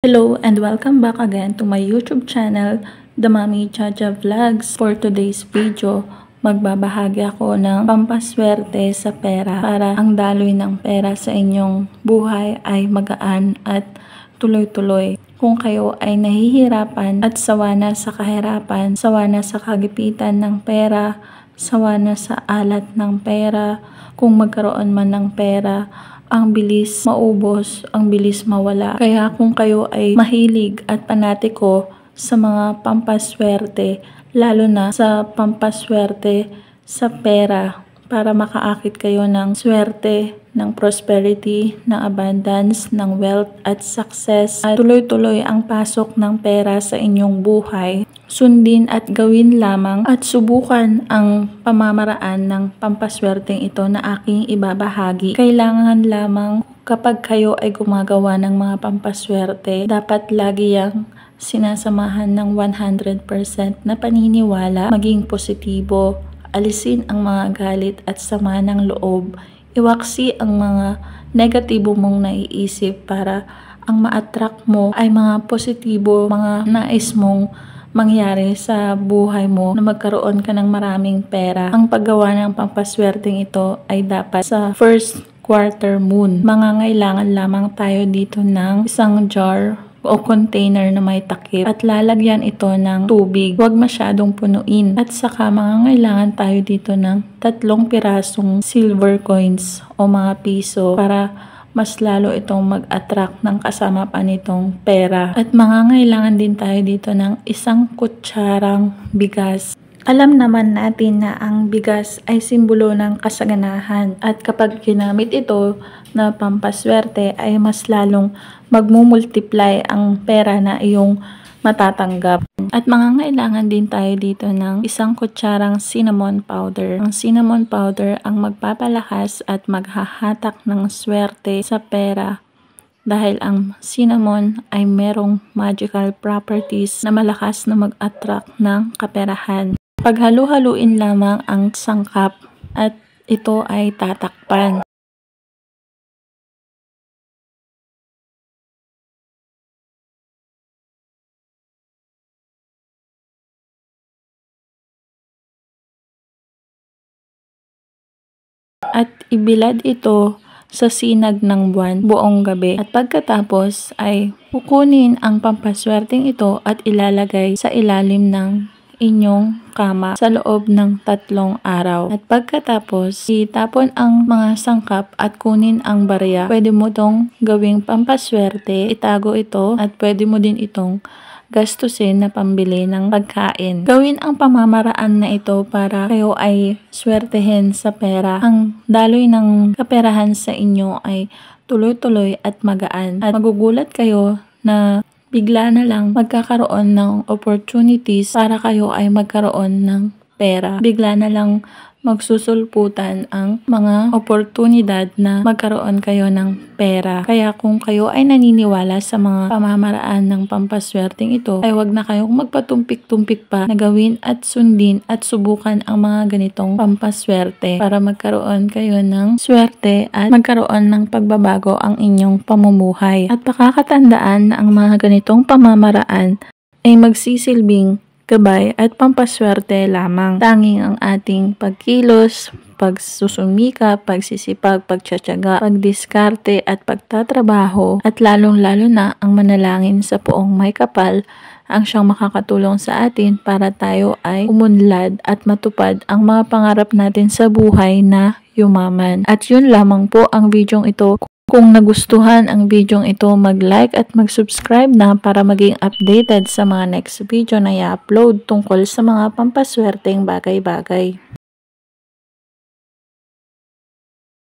Hello and welcome back again to my YouTube channel, The Mommy Chacha Vlogs. For today's video, magbabahagi ako ng pampaswerte sa pera para ang daloy ng pera sa inyong buhay ay magaan at tuloy-tuloy. Kung kayo ay nahihirapan at sawa na sa kahirapan, sawa na sa kagipitan ng pera, sawa na sa alat ng pera, kung magkaroon man ng pera, ang bilis maubos, ang bilis mawala. Kaya kung kayo ay mahilig at panatiko sa mga pampaswerte, lalo na sa pampaswerte sa pera, para makaakit kayo ng swerte, ng prosperity, ng abundance, ng wealth at success, at tuloy-tuloy ang pasok ng pera sa inyong buhay, sundin at gawin lamang at subukan ang pamamaraan ng pampaswerteng ito na aking ibabahagi. Kailangan lamang kapag kayo ay gumagawa ng mga pampaswerte, dapat lagi yang sinasamahan ng 100% na paniniwala, maging positibo, alisin ang mga galit at sama ng loob, iwaksi ang mga negatibo mong naiisip para ang ma-attract mo ay mga positibo, mga nais mong mangyari sa buhay mo na magkaroon ka ng maraming pera. Ang paggawa ng pampaswerteng ito ay dapat sa first quarter moon. Mangangailangan lamang tayo dito ng isang jar o container na may takip at lalagyan ito ng tubig. Huwag masyadong punuin. At saka mangangailangan tayo dito ng 3 pirasong silver coins o mga piso para mas lalo itong mag-attract ng kasama pa nitong pera. At mangangailangan din tayo dito ng 1 kutsarang bigas. Alam naman natin na ang bigas ay simbolo ng kasaganahan at kapag ginamit ito na pampaswerte ay mas lalong magmumultiply ang pera na iyong matatanggap. At mangangailangan din tayo dito ng 1 kutsarang cinnamon powder. Ang cinnamon powder ang magpapalakas at maghahatak ng swerte sa pera dahil ang cinnamon ay merong magical properties na malakas na mag-attract ng kaperahan. Paghalu-haluin lamang ang sangkap at ito ay tatakpan. At ibilad ito sa sinag ng buwan buong gabi. At pagkatapos ay kukunin ang pampaswerteng ito at ilalagay sa ilalim ng inyong kama sa loob ng 3 araw. At pagkatapos, itapon ang mga sangkap at kunin ang barya. Pwede mo itong gawing pampaswerte, itago ito at pwede mo din itong gastusin na pambili ng pagkain. Gawin ang pamamaraan na ito para kayo ay swertehin sa pera. Ang daloy ng kaperahan sa inyo ay tuloy-tuloy at magaan. At magugulat kayo na bigla na lang magkakaroon ng opportunities para kayo ay magkaroon ng pera. Bigla na lang magsusulputan ang mga oportunidad na magkaroon kayo ng pera. Kaya kung kayo ay naniniwala sa mga pamamaraan ng pampaswerteng ito, ay wag na kayong magpatumpik-tumpik pa na gawin at sundin at subukan ang mga ganitong pampaswerte para magkaroon kayo ng swerte at magkaroon ng pagbabago ang inyong pamumuhay. At pakakatandaan na ang mga ganitong pamamaraan ay magsisilbing gabay at pampaswerte lamang. Tanging ang ating pagkilos, pagsusumika, pagsisipag, pagtsatsaga, pagdiskarte at pagtatrabaho at lalong-lalo na ang manalangin sa Poong May Kapal ang siyang makakatulong sa atin para tayo ay umunlad at matupad ang mga pangarap natin sa buhay na yumaman. At yun lamang po ang videong ito. Kung nagustuhan ang video ito, mag-like at mag-subscribe na para maging updated sa mga next video na i-upload tungkol sa mga pampaswerteng bagay-bagay.